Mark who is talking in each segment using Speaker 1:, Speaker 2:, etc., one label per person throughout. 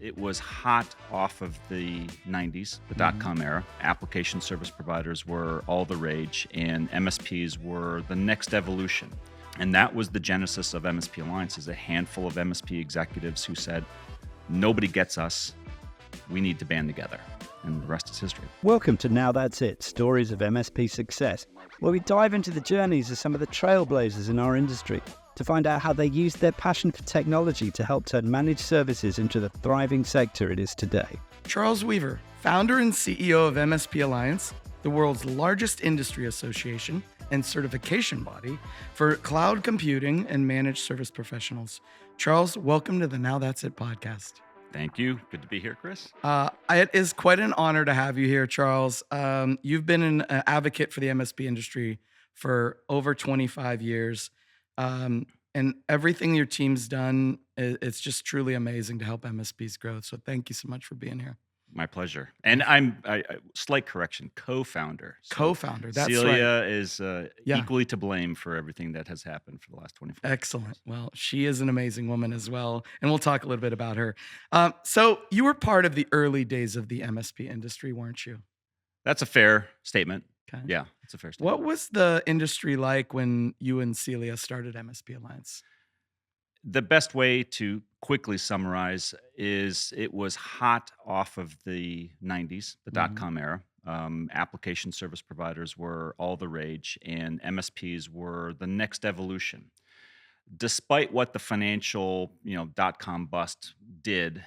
Speaker 1: It was hot off of the 90s, the dot-com era. Application service providers were all the rage, and MSPs were the next evolution. And that was the genesis of MSP Alliance, is a handful of MSP executives who said, nobody gets us, we need to band together. And the rest is history.
Speaker 2: Welcome to Now That's It, Stories of MSP Success, where we dive into the journeys of some of the trailblazers in our industry to find out how they used their passion for technology to help turn managed services into the thriving sector it is today.
Speaker 3: Charles Weaver, founder and CEO of MSP Alliance, the world's largest industry association and certification body for cloud computing and managed service professionals. Charles, welcome to the Now That's It podcast.
Speaker 1: Thank you. Good to be here, Chris.
Speaker 3: It is quite an honor to have you here, Charles. You've been an advocate for the MSP industry for over 25 years. And everything your team's done, it's just truly amazing to help MSPs grow. So thank you so much for being here.
Speaker 1: My pleasure. And I'm, slight correction, co-founder. So
Speaker 3: Co-founder, that's
Speaker 1: Celia
Speaker 3: right.
Speaker 1: is equally to blame for everything that has happened for the last 24 years.
Speaker 3: Excellent. Well, she is an amazing woman as well. And we'll talk a little bit about her. So you were part of the early days of the MSP industry, weren't you?
Speaker 1: That's a fair statement.
Speaker 3: Okay.
Speaker 1: Yeah, it's a fair statement.
Speaker 3: What was the industry like when you and Celia started MSP Alliance?
Speaker 1: The best way to quickly summarize is it was hot off of the 90s, the dot-com era. Application service providers were all the rage, and MSPs were the next evolution. Despite what the financial, dot-com bust did,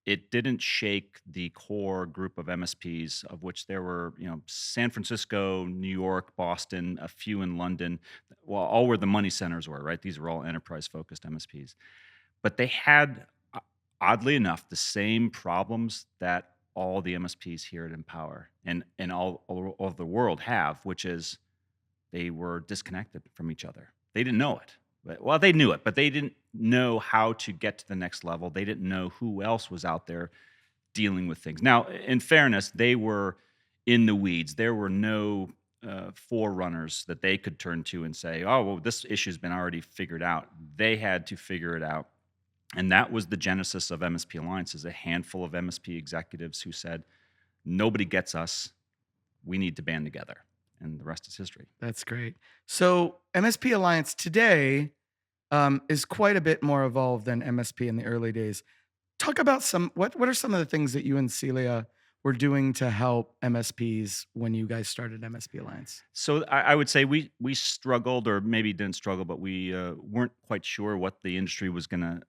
Speaker 1: it didn't shake the core group of MSPs, of which there were, San Francisco, New York, Boston, a few in London. Well, all where the money centers were, right? These were all enterprise-focused MSPs. But they had, oddly enough, the same problems that all the MSPs here at Empower and all of the world have, which is they were disconnected from each other. They didn't know it. Well, they knew it, but they didn't know how to get to the next level. They didn't know who else was out there dealing with things. Now, in fairness, they were in the weeds. There were no forerunners that they could turn to and say, oh, well, this issue's been already figured out. They had to figure it out. And that was the genesis of MSP Alliance, is a handful of MSP executives who said, nobody gets us, we need to band together. And the rest is history.
Speaker 3: That's great. So MSP Alliance today is quite a bit more evolved than MSP in the early days. Talk about what are some of the things that you and Celia were doing to help MSPs when you guys started MSP Alliance?
Speaker 1: So I would say we struggled, or maybe didn't struggle, but we weren't quite sure what the industry was going to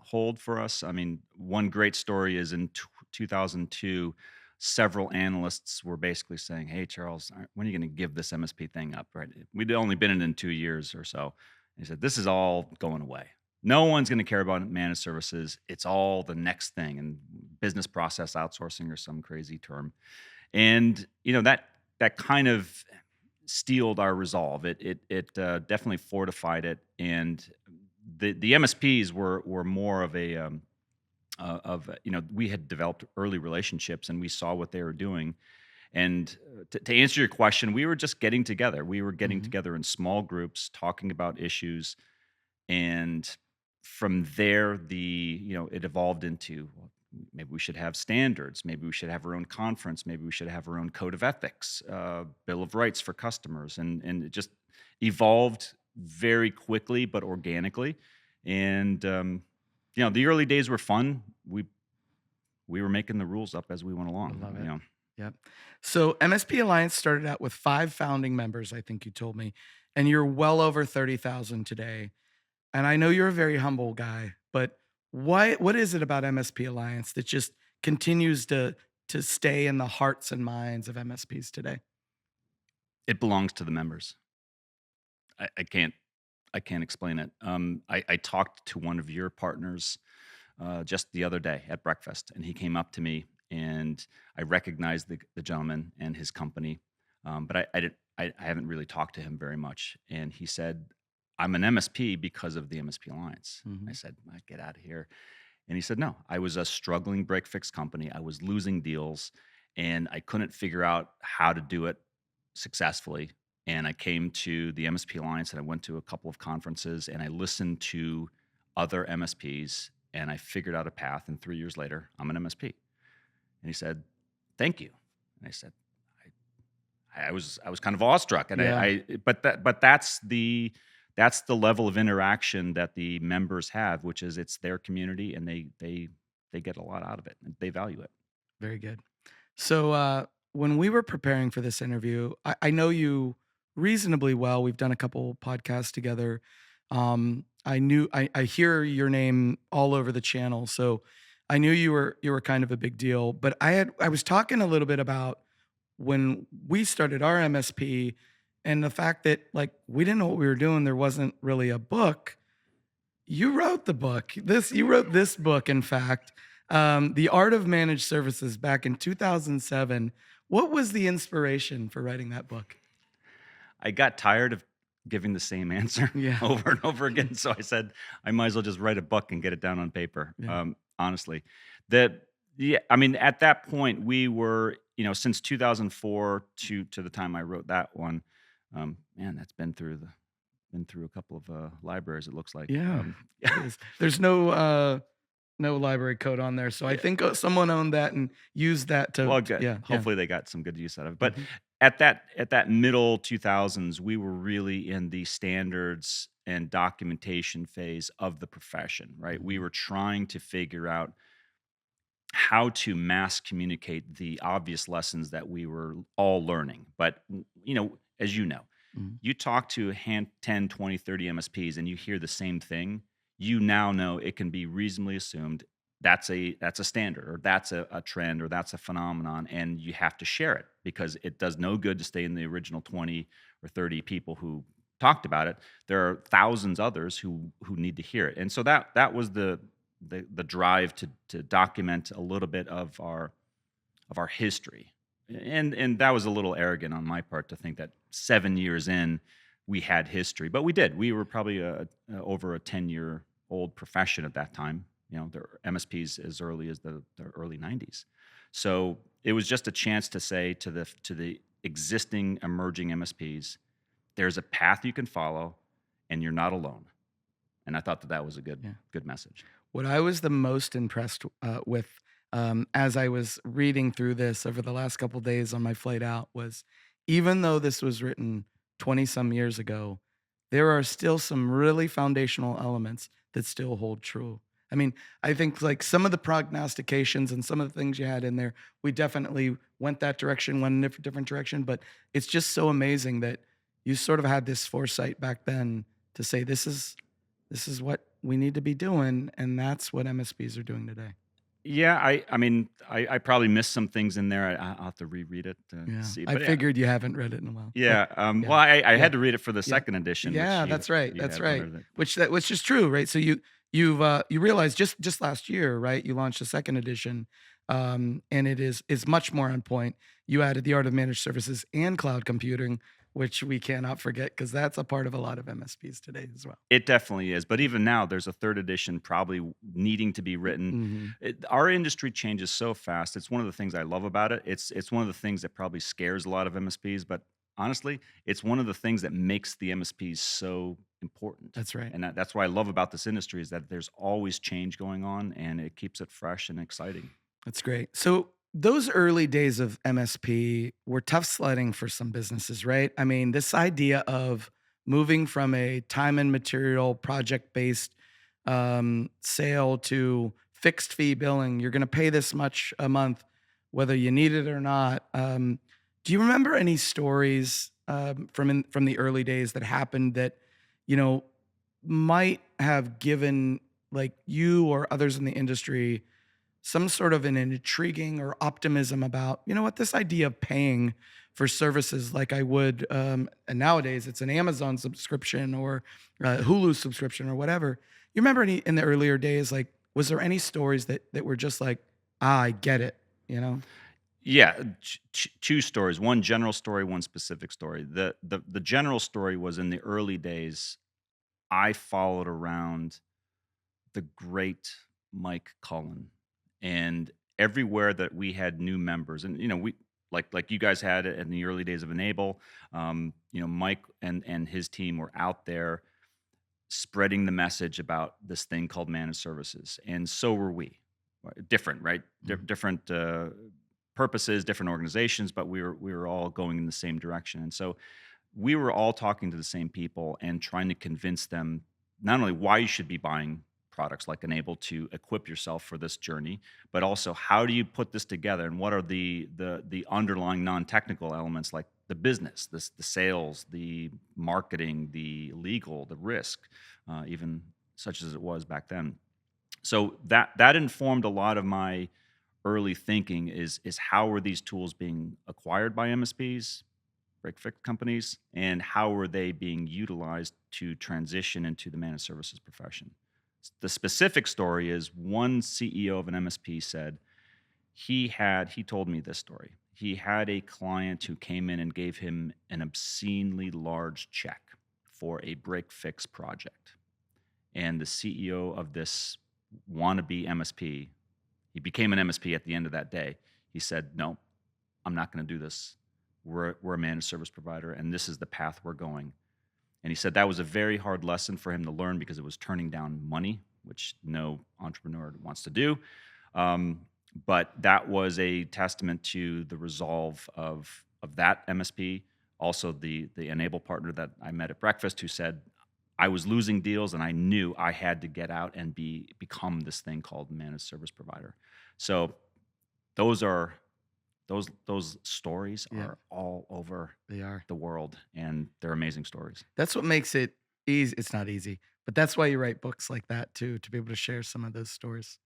Speaker 1: hold for us. I mean, one great story is in 2002, several analysts were basically saying, hey, Charles, when are you going to give this MSP thing up, right? We'd only been in 2 years or so. And he said, this is all going away. No one's going to care about managed services. It's all the next thing, and business process outsourcing or some crazy term. And, that kind of steeled our resolve. It definitely fortified it. And the MSPs were more of a, we had developed early relationships and we saw what they were doing. And to answer your question, we were just getting together. We were getting together in small groups, talking about issues. And from there, it evolved into, well, maybe we should have standards. Maybe we should have our own conference. Maybe we should have our own code of ethics, bill of rights for customers. And it just evolved very quickly, but organically. And, the early days were fun. We were making the rules up as we went along.
Speaker 3: I love it. Yep. So MSP Alliance started out with 5 founding members, I think you told me, and you're well over 30,000 today. And I know you're a very humble guy, but what is it about MSP Alliance that just continues to stay in the hearts and minds of MSPs today?
Speaker 1: It belongs to the members. I can't explain it. I talked to one of your partners just the other day at breakfast, and he came up to me, and I recognized the gentleman and his company, but I haven't really talked to him very much. And he said, I'm an MSP because of the MSP Alliance. I said, get out of here. And he said, no, I was a struggling break-fix company. I was losing deals, and I couldn't figure out how to do it successfully. And I came to the MSP Alliance, and I went to a couple of conferences, and I listened to other MSPs, and I figured out a path. And 3 years later, I'm an MSP. And he said, "Thank you." And I said, I was kind of awestruck, and
Speaker 3: Yeah.
Speaker 1: but that's the level of interaction that the members have, which is it's their community, and they get a lot out of it, and they value it.
Speaker 3: Very good. So when we were preparing for this interview, I know you reasonably well. We've done a couple podcasts together. I hear your name all over the channel, so I knew you were kind of a big deal. But I was talking a little bit about when we started our MSP and the fact that like we didn't know what we were doing. There wasn't really a book. You wrote the book. You wrote this book, in fact, The Art of Managed Services back in 2007. What was the inspiration for writing that book?
Speaker 1: I got tired of giving the same answer
Speaker 3: Yeah.
Speaker 1: over and over again, so I said I might as well just write a book and get it down on paper.
Speaker 3: Yeah.
Speaker 1: Honestly, that yeah, I mean, at that point, we were, since 2004 to the time I wrote that one. Man, that's been through a couple of libraries. It looks like.
Speaker 3: Yeah. There's no library code on there, so I
Speaker 1: Yeah.
Speaker 3: think someone owned that and used that to
Speaker 1: Well, good.
Speaker 3: yeah, yeah.
Speaker 1: Hopefully, they got some good use out of it. But
Speaker 3: Mhm.
Speaker 1: at that middle 2000s, we were really in the standards and documentation phase of the profession, right? We
Speaker 3: Mhm.
Speaker 1: were trying to figure out how to mass communicate the obvious lessons that we were all learning. But, as
Speaker 3: Mhm.
Speaker 1: you talk to 10, 20, 30 MSPs and you hear the same thing, you now know it can be reasonably assumed that's a standard, or that's a trend, or that's a phenomenon, and you have to share it, because it does no good to stay in the original 20 or 30 people who talked about it. There are thousands others who need to hear it. And so that was the drive to document a little bit of our history. And that was a little arrogant on my part to think that 7 years in we had history, but we did. We were probably over a 10-year-old profession at that time. There were MSPs as early as the early 90s. So it was just a chance to say to the existing emerging MSPs, there's a path you can follow, and you're not alone. And I thought that was a good
Speaker 3: Yeah.
Speaker 1: good message.
Speaker 3: What I was the most impressed with as I was reading through this over the last couple days on my flight out was even though this was written 20 some years ago, there are still some really foundational elements that still hold true. I mean, I think like some of the prognostications and some of the things you had in there, we definitely went that direction, went in a different direction. But it's just so amazing that you sort of had this foresight back then to say this is what we need to be doing, and that's what MSPs are doing today.
Speaker 1: Yeah, I probably missed some things in there. I'll have to reread it to
Speaker 3: Yeah,
Speaker 1: see.
Speaker 3: I
Speaker 1: But yeah,
Speaker 3: figured you haven't read it in a while, but
Speaker 1: yeah.
Speaker 3: yeah,
Speaker 1: Well, I
Speaker 3: yeah,
Speaker 1: had to read it for the
Speaker 3: yeah,
Speaker 1: second edition, which
Speaker 3: yeah.
Speaker 1: you
Speaker 3: That's right,
Speaker 1: you
Speaker 3: that's
Speaker 1: had
Speaker 3: right.
Speaker 1: one of it.
Speaker 3: Which is true, right? So you realized just last year, right? You launched the second edition, and it is much more on point. You added the art of managed services and cloud computing, which we cannot forget because that's a part of a lot of MSPs today as well.
Speaker 1: It definitely is. But even now, there's a third edition probably needing to be written.
Speaker 3: Hmm.
Speaker 1: Our industry changes so fast. It's one of the things I love about it. It's one of the things that probably scares a lot of MSPs, but honestly, it's one of the things that makes the MSPs so important.
Speaker 3: That's right.
Speaker 1: And that's what I love about this industry, is that there's always change going on, and it keeps it fresh and exciting.
Speaker 3: That's great. So those early days of MSP were tough sledding for some businesses, right? I mean, this idea of moving from a time and material project based sale to fixed fee billing, you're going to pay this much a month, whether you need it or not. Do you remember any stories from the early days that happened that you know might have given like you or others in the industry some sort of an intriguing or optimism about, you know what, this idea of paying for services like I would, and nowadays it's an Amazon subscription or Hulu subscription or whatever. You remember any in the earlier days, like, was there any stories that were just like, I get it, you know?
Speaker 1: Yeah, two stories. One general story, one specific story. The general story was, in the early days, I followed around the great Mike Cullen, and everywhere that we had new members, and we like you guys had it in the early days of Enable. Mike and his team were out there spreading the message about this thing called managed services, and so were we. Different, right?
Speaker 3: Mhm.
Speaker 1: Different purposes, different organizations, but we were all going in the same direction. And so we were all talking to the same people and trying to convince them not only why you should be buying products like Enable to equip yourself for this journey, but also how do you put this together and what are the underlying non-technical elements like the business, the sales, the marketing, the legal, the risk, even such as it was back then. So that informed a lot of my early thinking is how were these tools being acquired by MSPs, break fix companies, and how were they being utilized to transition into the managed services profession? The specific story is one CEO of an MSP said he told me this story. He had a client who came in and gave him an obscenely large check for a break fix project. And the CEO of this wannabe MSP, he became an MSP at the end of that day. He said, "No, I'm not going to do this. We're a managed service provider, and this is the path we're going." And he said that was a very hard lesson for him to learn because it was turning down money, which no entrepreneur wants to do. Um, but that was a testament to the resolve of that MSP. Also, the Enable partner that I met at breakfast, who said I was losing deals and I knew I had to get out and become this thing called managed service provider. So those are those stories
Speaker 3: Yeah,
Speaker 1: are all over
Speaker 3: they are.
Speaker 1: the world, and they're amazing stories.
Speaker 3: That's what makes it easy. It's not easy, but that's why you write books like that too, to be able to share some of those stories.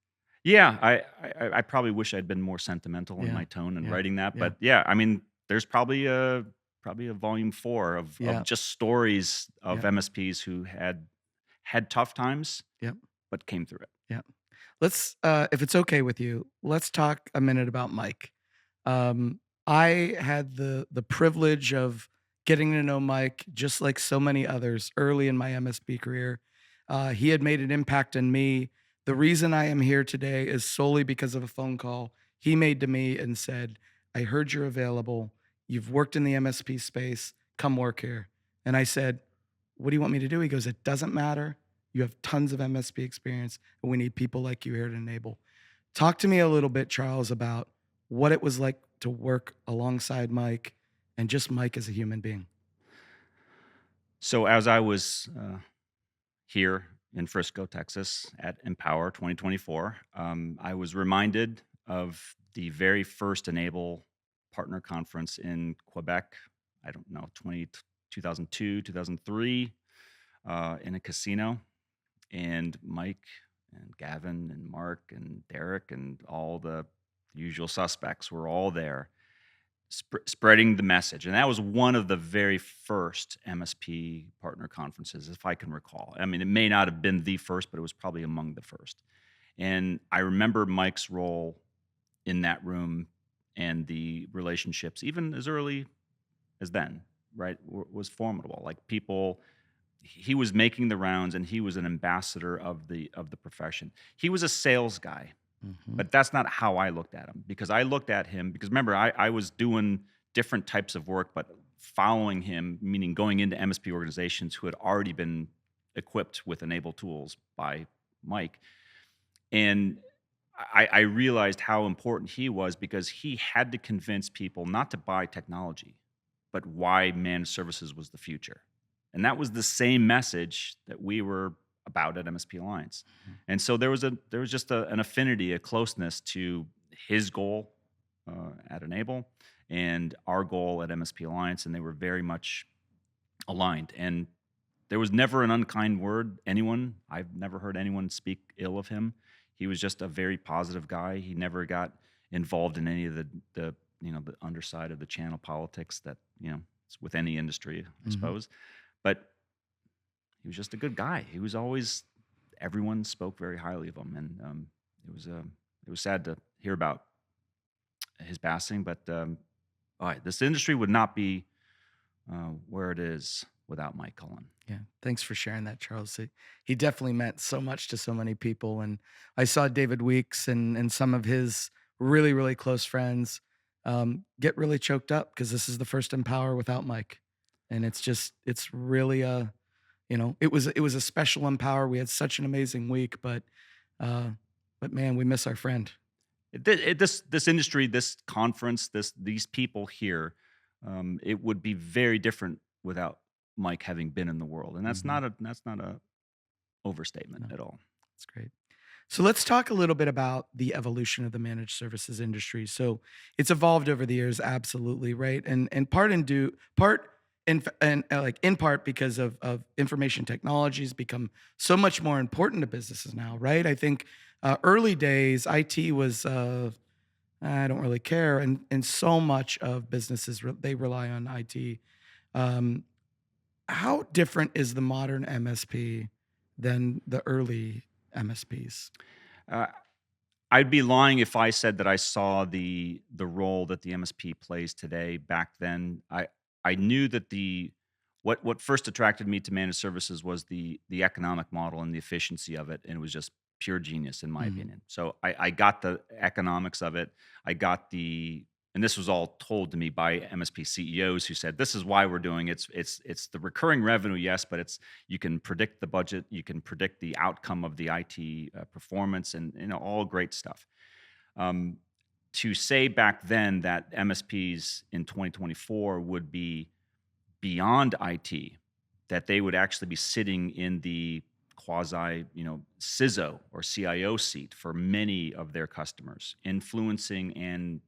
Speaker 1: Yeah, I probably wish I'd been more sentimental in
Speaker 3: Yeah,
Speaker 1: my tone in
Speaker 3: yeah,
Speaker 1: writing that,
Speaker 3: yeah,
Speaker 1: but yeah, I mean, there's probably a volume 4 of
Speaker 3: yeah,
Speaker 1: just stories of
Speaker 3: yeah,
Speaker 1: MSPs who had tough times,
Speaker 3: yeah,
Speaker 1: but came through it.
Speaker 3: yeah. Let's, if it's okay with you, let's talk a minute about Mike. I had the privilege of getting to know Mike, just like so many others, early in my MSP career. He had made an impact on me. The reason I am here today is solely because of a phone call he made to me and said, "I heard you're available. You've worked in the MSP space. Come work here." And I said, "What do you want me to do?" He goes, "It doesn't matter. You have tons of MSP experience, and we need people like you here to enable." Talk to me a little bit, Charles, about what it was like to work alongside Mike and just Mike as a human being.
Speaker 1: So as I was, here in Frisco, Texas at Empower 2024, I was reminded of the very first Enable partner conference in Quebec. I don't know, 2002, 2003, in a casino. And Mike and Gavin and Mark and Derek and all the usual suspects were all there spreading the message. And that was one of the very first MSP partner conferences, if I can recall. I mean, it may not have been the first, but it was probably among the first. And I remember Mike's role in that room and the relationships, even as early as then, right, was formidable. Like people, he was making the rounds and he was an ambassador of the profession. He was a sales guy,
Speaker 3: Mhm.
Speaker 1: but that's not how I looked at him, because I looked at him because remember, I was doing different types of work, but following him, meaning going into MSP organizations who had already been equipped with Enable tools by Mike. And I realized how important he was because he had to convince people not to buy technology, but why managed services was the future. And that was the same message that we were about at MSP Alliance.
Speaker 3: Mhm.
Speaker 1: And so there was just an affinity, a closeness to his goal at Enable and our goal at MSP Alliance, and they were very much aligned. And there was never an unkind word. I've never heard anyone speak ill of him. He was just a very positive guy. He never got involved in any of the underside of the channel politics that, it's with any industry, I
Speaker 3: Mhm.
Speaker 1: suppose. But he was just a good guy. He was always everyone spoke very highly of him, and it was sad to hear about his passing. But all right, this industry would not be where it is without Mike Cullen.
Speaker 3: Yeah. Thanks for sharing that, Charles. He definitely meant so much to so many people. And I saw David Weeks and some of his really, really close friends get really choked up because this is the first Empower without Mike. And it's really It was a special Empower. We had such an amazing week, uh, but man, we miss our friend.
Speaker 1: This industry, this conference, these people here, it would be very different without Mike having been in the world, and
Speaker 3: Mhm.
Speaker 1: that's not a overstatement
Speaker 3: No,
Speaker 1: at all.
Speaker 3: that's great. So let's talk a little bit about the evolution of the managed services industry. So it's evolved over the years, absolutely, right? And part and like in part because of information technologies become so much more important to businesses now, right? I think early days IT was I don't really care, and so much of businesses they rely on IT. Um, how different is the modern MSP than the early MSPs?
Speaker 1: Uh, I'd be lying if I said that I saw the role that the MSP plays today. Back then, I knew that what first attracted me to managed services was the economic model and the efficiency of it, and it was just pure genius in my
Speaker 3: Mhm.
Speaker 1: opinion. So I got the economics of it. I got the and this was all told to me by MSP CEOs who said, "This is why we're doing it. It's the recurring revenue, yes, but it's you can predict the budget, you can predict the outcome of the IT performance, and all great stuff." Um, to say back then that MSPs in 2024 would be beyond IT, that they would actually be sitting in the quasi, CISO or CIO seat for many of their customers, influencing and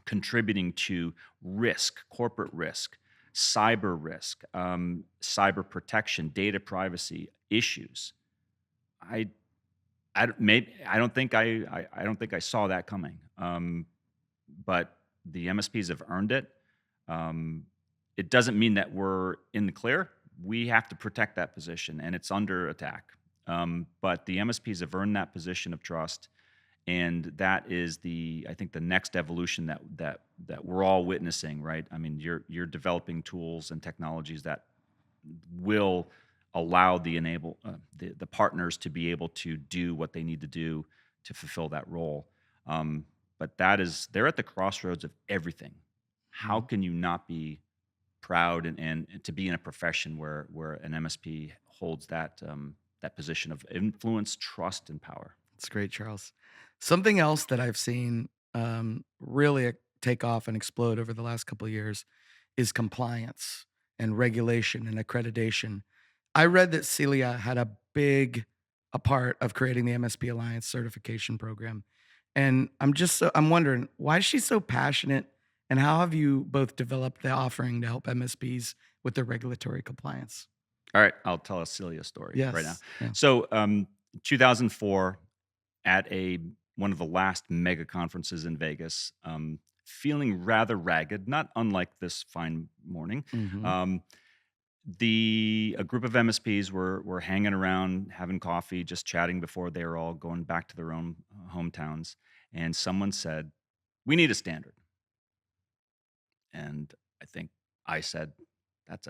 Speaker 1: contributing to risk, corporate risk, cyber protection, data privacy issues. I I don't think I don't think I saw that coming. But the MSPs have earned it. Um, it doesn't mean that we're in the clear. We have to protect that position, and it's under attack. But the MSPs have earned that position of trust, and that is I think the next evolution that we're all witnessing. Right? I mean, you're developing tools and technologies that will allow the partners to be able to do what they need to do to fulfill that role. Um, but they're at the crossroads of everything. How
Speaker 3: Mhm.
Speaker 1: can you not be proud and to be in a profession where an MSP holds that position of influence, trust, and power?
Speaker 3: That's great, Charles. Something else that I've seen really take off and explode over the last couple of years is compliance and regulation and accreditation. I read that Celia had a part of creating the MSP Alliance certification program, and I'm wondering why is she so passionate, and how have you both developed the offering to help MSPs with their regulatory compliance?
Speaker 1: All right, I'll tell a Celia story right now.
Speaker 3: Yes. Yeah.
Speaker 1: So, 2004, at a one of the last mega conferences in Vegas, feeling rather ragged, not unlike this fine morning.
Speaker 3: Hmm.
Speaker 1: Um, a group of MSPs were hanging around, having coffee, just chatting before they were all going back to their own hometowns, and someone said, "We need a standard." And I think I said, that's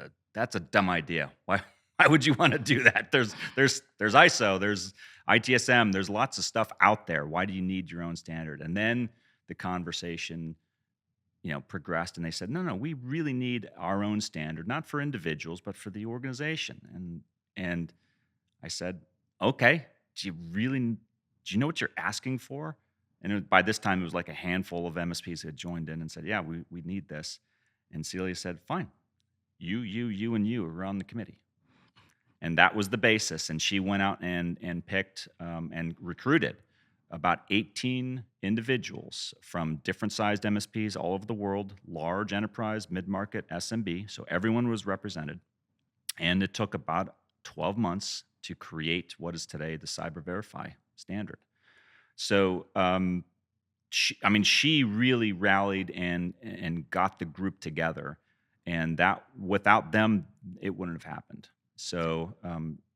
Speaker 1: a dumb idea. Why why would you want to do that? There's ISO, there's ITSM, there's lots of stuff out there. Why do you need your own standard? And then the conversation, progressed and they said, no, we really need our own standard, not for individuals, but for the organization. And I said, okay, do you know what you're asking for? And by this time, it was like a handful of MSPs had joined in and said, yeah, we need this. And Celia said, fine, you, and you are on the committee. And that was the basis. And she went out and picked and recruited about 18 individuals from different sized MSPs all over the world, large enterprise, mid market, SMB. So everyone was represented. And it took about 12 months to create what is today the Cyber Verify standard. So, she really rallied and got the group together, and that without them, it wouldn't have happened. So,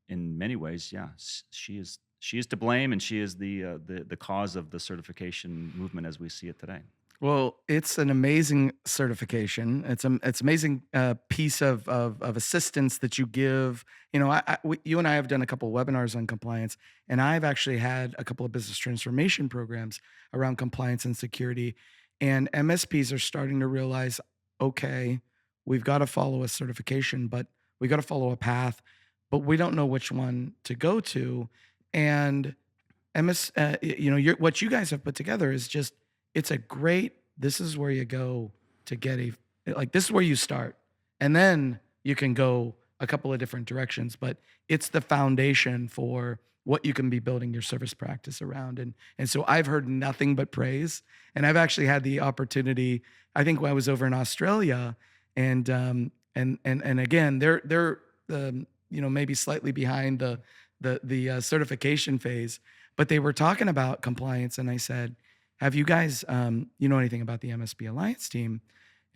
Speaker 1: in many ways, yeah, she is to blame, and she is the cause of the certification movement as we see it today.
Speaker 3: Well, it's an amazing certification. It's amazing piece of assistance that you give. You and I have done a couple of webinars on compliance, and I've actually had a couple of business transformation programs around compliance and security. And MSPs are starting to realize, okay, we've got to follow a certification, but we got to follow a path. but we don't know which one to go to. And what you guys have put together is just, it's a great, this is where you go to get this is where you start. And then you can go a couple of different directions, but it's the foundation for what you can be building your service practice around. And so I've heard nothing but praise. And I've actually had the opportunity, I think when I was over in Australia, and again, they're maybe slightly behind the certification phase, but they were talking about compliance, and I said, "Have you guys you know anything about the MSP Alliance team?"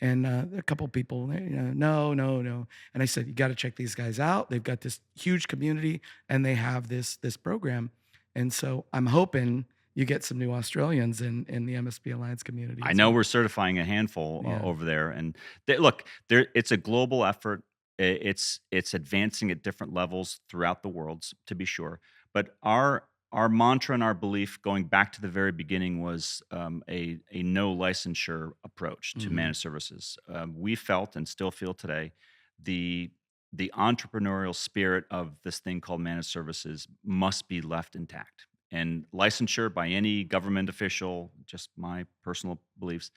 Speaker 3: And a couple people, no, no, no. And I said, "You got to check these guys out. They've got this huge community, and they have this program." And so I'm hoping you get some new Australians in the MSP Alliance community
Speaker 1: I
Speaker 3: as
Speaker 1: know
Speaker 3: well.
Speaker 1: we're certifying a handful
Speaker 3: Yeah.
Speaker 1: over there, and look, it's a global effort. It's advancing at different levels throughout the world, to be sure. But our mantra and our belief, going back to the very beginning, was a no licensure approach to
Speaker 3: Hmm.
Speaker 1: managed services. We felt and still feel today the the entrepreneurial spirit of this thing called managed services must be left intact. And licensure by any government official, just my personal beliefs,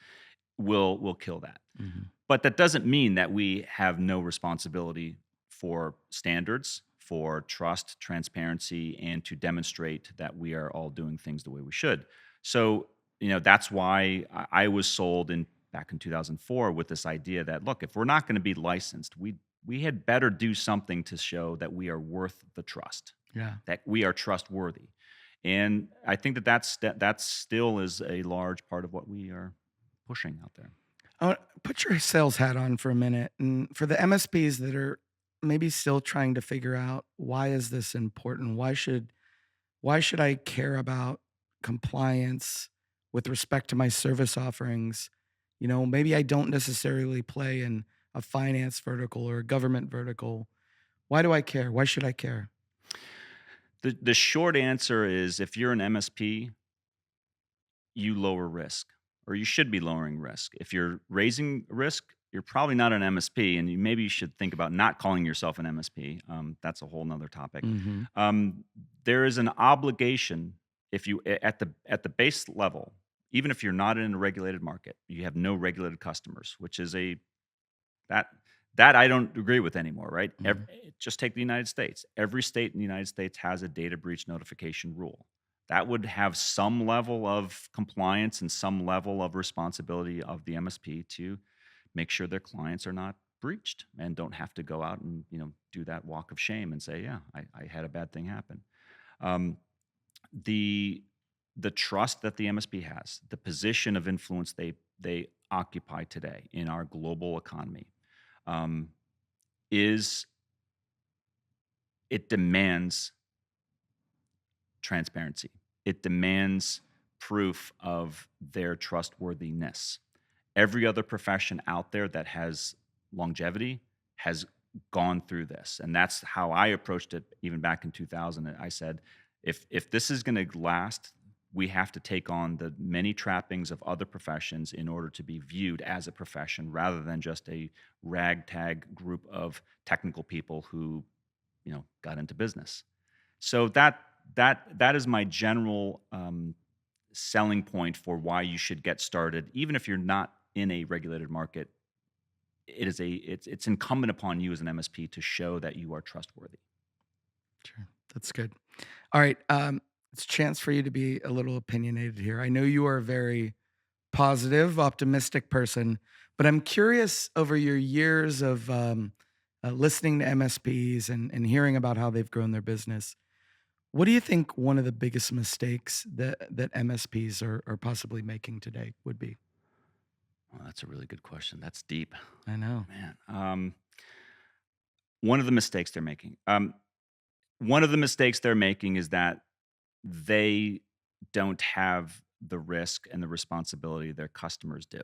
Speaker 1: will kill that.
Speaker 3: Hmm.
Speaker 1: But that doesn't mean that we have no responsibility for standards, for trust, transparency, and to demonstrate that we are all doing things the way we should. So, that's why I was sold in back in 2004 with this idea that, look, if we're not going to be licensed, we had better do something to show that we are worth the trust,
Speaker 3: Yeah.
Speaker 1: that we are trustworthy. And I think that still is a large part of what we are pushing out there.
Speaker 3: Put your sales hat on for a minute, and for the MSPs that are maybe still trying to figure out, why is this important? Why should I care about compliance with respect to my service offerings? Maybe I don't necessarily play in a finance vertical or a government vertical. Why do I care? Why should I care?
Speaker 1: The short answer is, if you're an MSP, you lower risk, or you should be lowering risk. If you're raising risk, you're probably not an MSP, and maybe you should think about not calling yourself an MSP. That's a whole nother topic.
Speaker 3: Mhm.
Speaker 1: Um, there is an obligation, if you at the base level, even if you're not in a regulated market, you have no regulated customers, which is that that I don't agree with anymore, right?
Speaker 3: Mhm.
Speaker 1: Just take the United States. Every state in the United States has a data breach notification rule. That would have some level of compliance and some level of responsibility of the MSP to make sure their clients are not breached and don't have to go out and do that walk of shame and say, yeah, I had a bad thing happen. Um, the the trust that the MSP has, the position of influence they occupy today in our global economy, um, is it demands transparency. It demands proof of their trustworthiness. Every other profession out there that has longevity has gone through this, and that's how I approached it. Even back in 2000, I said, if this is going to last, we have to take on the many trappings of other professions in order to be viewed as a profession, rather than just a ragtag group of technical people who got into business. So that is my general selling point for why you should get started, even if you're not in a regulated market. It's incumbent upon you as an MSP to show that you are trustworthy.
Speaker 3: Sure. That's good. All right. It's a chance for you to be a little opinionated here. I know you are a very positive, optimistic person, but I'm curious, over your years of listening to MSPs and hearing about how they've grown their business. What do you think one of the biggest mistakes that MSPs are possibly making today would be?
Speaker 1: Well, that's a really good question. That's deep,
Speaker 3: I know.
Speaker 1: man. One of the mistakes they're making. One of the mistakes they're making is that they don't have the risk and the responsibility their customers do.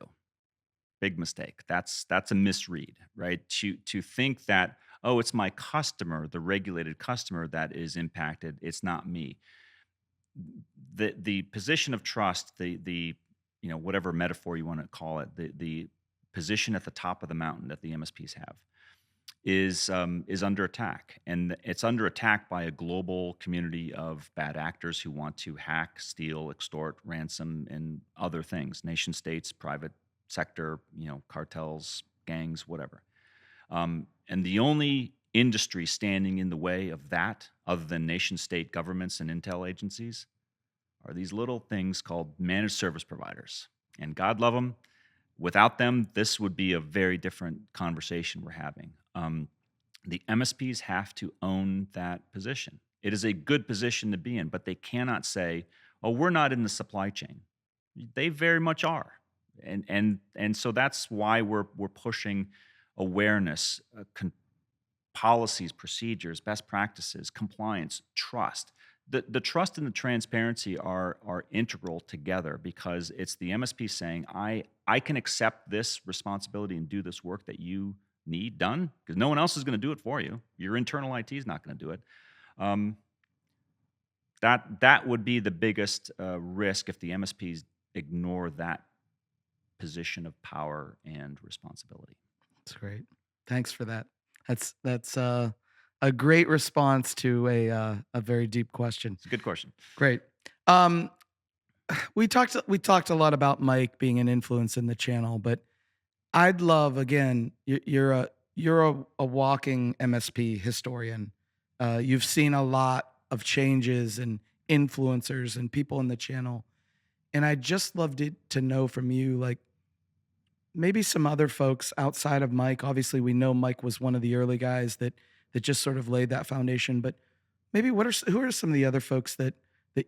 Speaker 1: Big mistake. That's a misread, right? To think that, oh, it's my customer, the regulated customer, that is impacted. It's not me. The position of trust, the whatever metaphor you want to call it, the position at the top of the mountain that the MSPs have, is under attack, and it's under attack by a global community of bad actors who want to hack, steal, extort, ransom, and other things. Nation states, private sector, cartels, gangs, whatever. And the only industry standing in the way of that, other than nation state governments and intel agencies, are these little things called managed service providers. And God love them. Without them, this would be a very different conversation we're having. The MSPs have to own that position. It is a good position to be in, but they cannot say, "Oh, we're not in the supply chain." They very much are, and so that's why we're pushing awareness, policies, procedures, best practices, compliance, trust. The trust and the transparency are integral together because it's the MSP saying, I can accept this responsibility and do this work that you need done because no one else is going to do it for you. Your internal IT is not going to do it. Um, that would be the biggest risk if the MSPs ignore that position of power and responsibility.
Speaker 3: That's great. Thanks for that. That's a great response to a very deep question.
Speaker 1: It's a good question.
Speaker 3: Great. Um, we talked a lot about Mike being an influence in the channel, but I'd love again. You're a walking MSP historian. You've seen a lot of changes and influencers and people in the channel, and I just loved it to know from you, like maybe some other folks outside of Mike. Obviously, we know Mike was one of the early guys that just sort of laid that foundation. But maybe who are some of the other folks that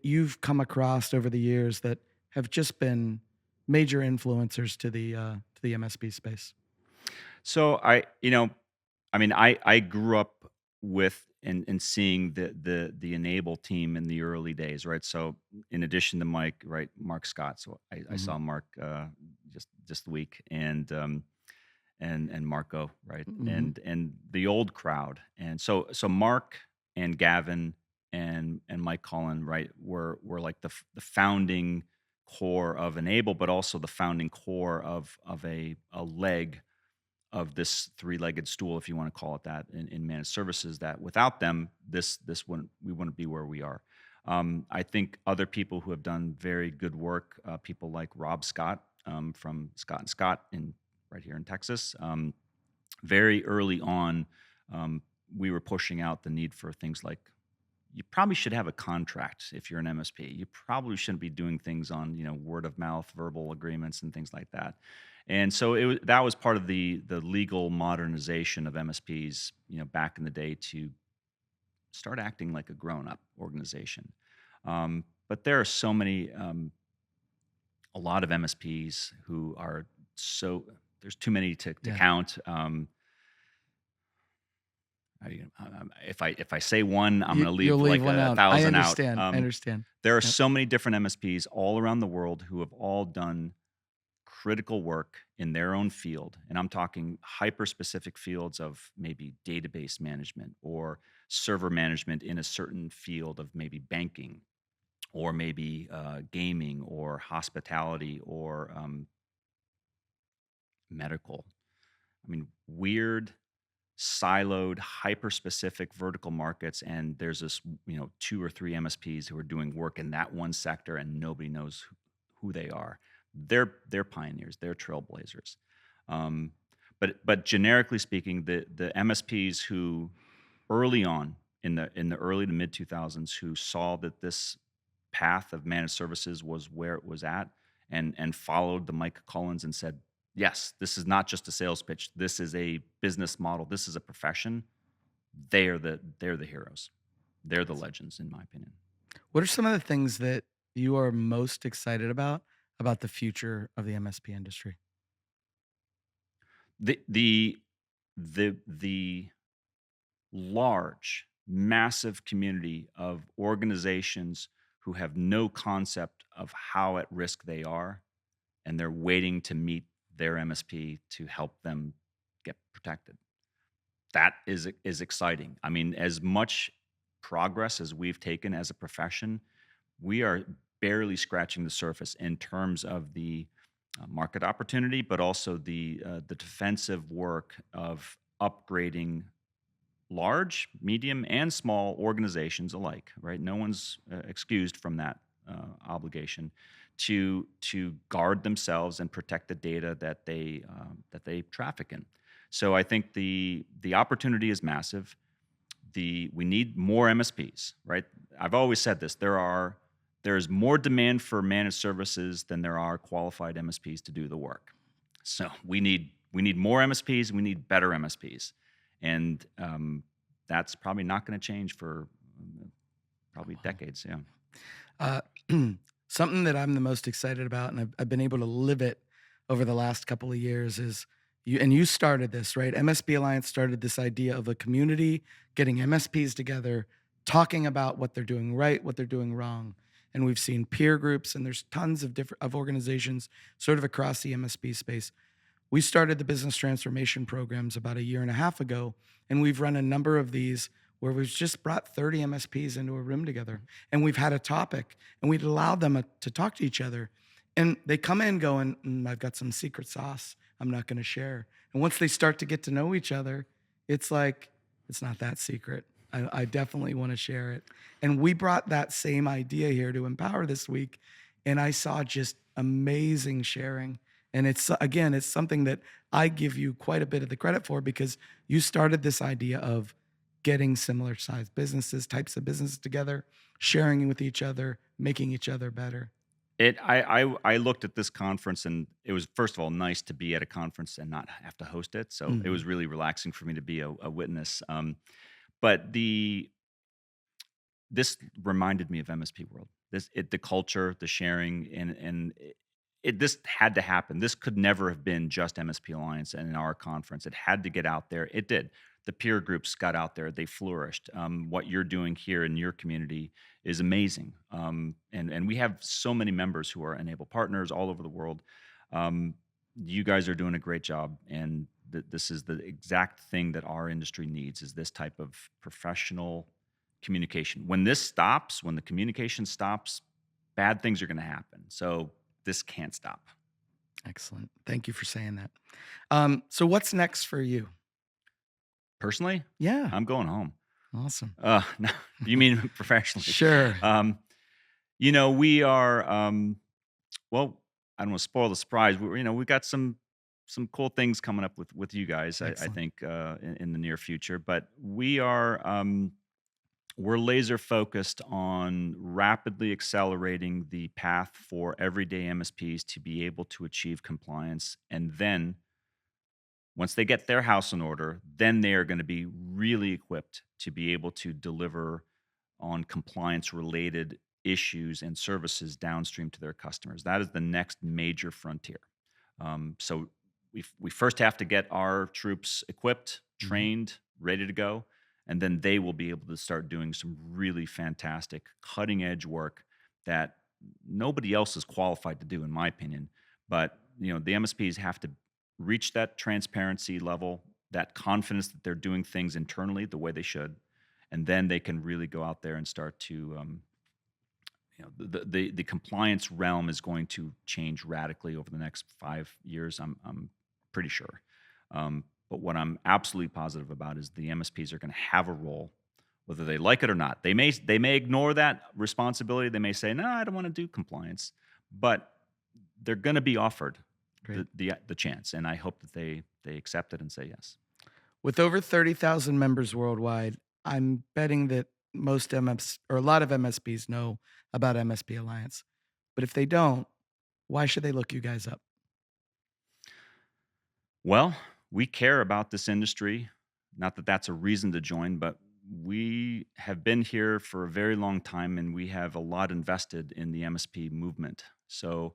Speaker 3: you've come across over the years that have just been major influencers to the MSP space?
Speaker 1: So I grew up with and seeing the Enable team in the early days, right? So in addition to Mike, right, Mark Scott. So I
Speaker 3: Hmm.
Speaker 1: saw Mark just the week, and Marco, right,
Speaker 3: Hmm.
Speaker 1: and the old crowd, and so Mark and Gavin and Mike Cullen, right, were like the founding core of Enable, but also the founding core of a leg of this three-legged stool, if you want to call it that, in managed services. That without them, this wouldn't we wouldn't be where we are. I think other people who have done very good work, people like Rob Scott from Scott and Scott in right here in Texas. Very early on, we were pushing out the need for things like you probably should have a contract if you're an MSP. You probably shouldn't be doing things on word of mouth, verbal agreements, and things like that. And so that was part of the legal modernization of MSPs, back in the day to start acting like a grown up organization. But there are so many, a lot of MSPs who are so there's too many to
Speaker 3: Yeah,
Speaker 1: count. If I say one, I'm going to
Speaker 3: you'll
Speaker 1: leave
Speaker 3: leave
Speaker 1: like
Speaker 3: one
Speaker 1: a
Speaker 3: out. I
Speaker 1: thousand out.
Speaker 3: understand. I understand.
Speaker 1: There are
Speaker 3: Yep.
Speaker 1: so many different MSPs all around the world who have all done critical work in their own field. And I'm talking hyper specific fields of maybe database management or server management in a certain field of maybe banking or maybe gaming or hospitality or medical. I mean, weird, siloed, hyper specific vertical markets. And there's this, two or three MSPs who are doing work in that one sector and nobody knows who they are. They're pioneers, they're trailblazers. Um, but generically speaking, the MSPs who early on in the early to mid 2000s who saw that this path of managed services was where it was at and followed the Mike Collins and said, yes, this is not just a sales pitch. This is a business model. This is a profession. They're the heroes. They're the legends, in my opinion.
Speaker 3: What are some of the things that you are most excited about the future of the MSP industry?
Speaker 1: The the the large, massive community of organizations who have no concept of how at risk they are, and they're waiting to meet their MSP to help them get protected. That is exciting. I mean, as much progress as we've taken as a profession, we are barely scratching the surface in terms of the market opportunity, but also the defensive work of upgrading large, medium, and small organizations alike, right? No one's excused from that obligation to guard themselves and protect the data that they traffic in. So I think the opportunity is massive. We need more MSPs, right? I've always said this. There's more demand for managed services than there are qualified MSPs to do the work. So we need more MSPs. We need better MSPs, and that's probably not going to change for probably
Speaker 3: Wow.
Speaker 1: decades. Yeah.
Speaker 3: Uh, Something that I'm the most excited about, and I've been able to live it over the last couple of years, is you. And you started this, right? MSP Alliance started this idea of a community getting MSPs together, talking about what they're doing right, what they're doing wrong. And we've seen peer groups, and there's tons of different of organizations sort of across the MSP space. We started the business transformation programs about a year and a half ago, and we've run a number of these where we've just brought 30 MSPs into a room together, and we've had a topic, and we'd allow them to talk to each other. And they come in going, I've got some secret sauce I'm not going to share. And once they start to get to know each other, it's like, it's not that secret. I definitely want to share it. And we brought that same idea here to Empower this week, and I saw just amazing sharing. And it's, again, it's something that I give you quite a bit of the credit for, because you started this idea of getting similar sized businesses, types of businesses together, sharing with each other, making each other better.
Speaker 1: I looked at this conference, and it was, first of all, nice to be at a conference and not have to host it. So it
Speaker 3: Mhm.
Speaker 1: was really relaxing for me to be a witness. But this reminded me of MSP World. The culture, the sharing, and this had to happen. This could never have been just MSP Alliance and our conference. It had to get out there. It did. The peer groups got out there. They flourished. What you're doing here in your community is amazing. And we have so many members who are Enable partners all over the world. Um, you guys are doing a great job, and this is the exact thing that our industry needs: is this type of professional communication. When this stops, when the communication stops, bad things are going to happen. So this can't stop.
Speaker 3: Excellent. Thank you for saying that. So what's next for you?
Speaker 1: Personally,
Speaker 3: Yeah.
Speaker 1: I'm going home.
Speaker 3: Awesome.
Speaker 1: No, you mean professionally?
Speaker 3: Sure.
Speaker 1: Um, we are. Well, I don't want to spoil the surprise. We've got some cool things coming up with you guys. I
Speaker 3: Excellent.
Speaker 1: think in the near future, but we are. We're laser focused on rapidly accelerating the path for everyday MSPs to be able to achieve compliance. And then once they get their house in order, then they are going to be really equipped to be able to deliver on compliance related issues and services downstream to their customers. That is the next major frontier. So we first have to get our troops equipped,
Speaker 3: Mhm.
Speaker 1: trained, ready to go, and then they will be able to start doing some really fantastic, cutting edge work that nobody else is qualified to do, in my opinion. But the MSPs have to reach that transparency level, that confidence that they're doing things internally the way they should, and then they can really go out there and start to the compliance realm is going to change radically over the next 5 years. I'm pretty sure. But what I'm absolutely positive about is the MSPs are going to have a role, whether they like it or not. They may ignore that responsibility. They may say, "No, I don't want to do compliance," but they're going to be offered
Speaker 3: Great.
Speaker 1: the chance, and I hope that they accept it and say yes.
Speaker 3: With over 30,000 members worldwide, I'm betting that most MS or a lot of MSPs know about MSP Alliance. But if they don't, why should they look you guys up?
Speaker 1: Well, we care about this industry. Not that that's a reason to join, but we have been here for a very long time, and we have a lot invested in the MSP movement. So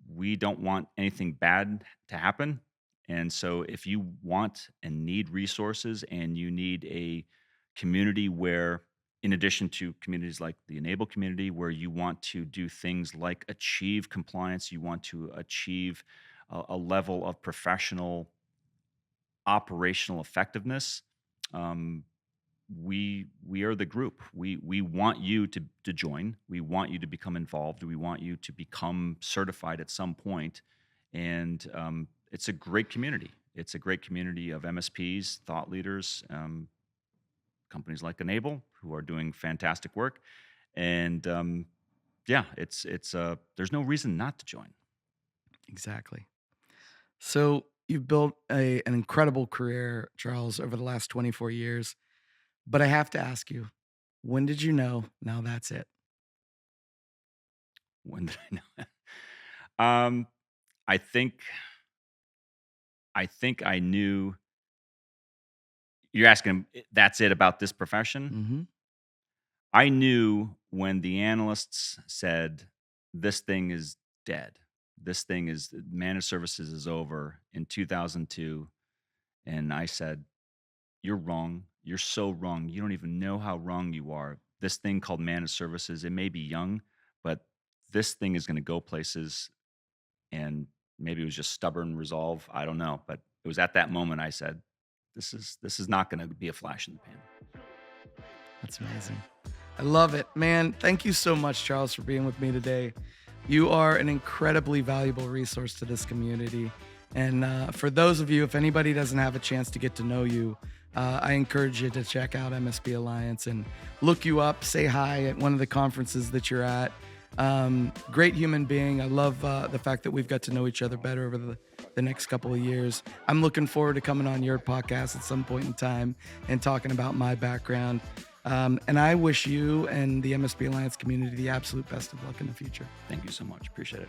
Speaker 1: we don't want anything bad to happen. And so if you want and need resources, and you need a community where, in addition to communities like the Enable community, where you want to do things like achieve compliance, you want to achieve a level of professional operational effectiveness, um, we are the group. We want you to join. We want you to become involved. We want you to become certified at some point, and it's a great community. It's a great community of MSPs, thought leaders, companies like Enable who are doing fantastic work. And yeah, there's no reason not to join.
Speaker 3: Exactly. So you've built an incredible career, Charles, over the last 24 years. But I have to ask you, when did you know now that's it?
Speaker 1: When did I know that? Um, I think I knew. You're asking, that's it about this profession?
Speaker 3: Mm-hmm.
Speaker 1: I knew when the analysts said, this thing is dead. This thing is managed services is over in 2002. And I said, you're wrong. You're so wrong. You don't even know how wrong you are. This thing called managed services, it may be young, but this thing is going to go places. And maybe it was just stubborn resolve. I don't know. But it was at that moment I said, this is not going to be a flash in the pan.
Speaker 3: That's amazing. I love it. Man, thank you so much, Charles, for being with me today. You are an incredibly valuable resource to this community. And for those of you, if anybody doesn't have a chance to get to know you, I encourage you to check out MSP Alliance and look you up, say hi at one of the conferences that you're at. Great human being. I love the fact that we've got to know each other better over the next couple of years. I'm looking forward to coming on your podcast at some point in time and talking about my background. And I wish you and the MSP Alliance community the absolute best of luck in the future.
Speaker 1: Thank you so much. Appreciate it.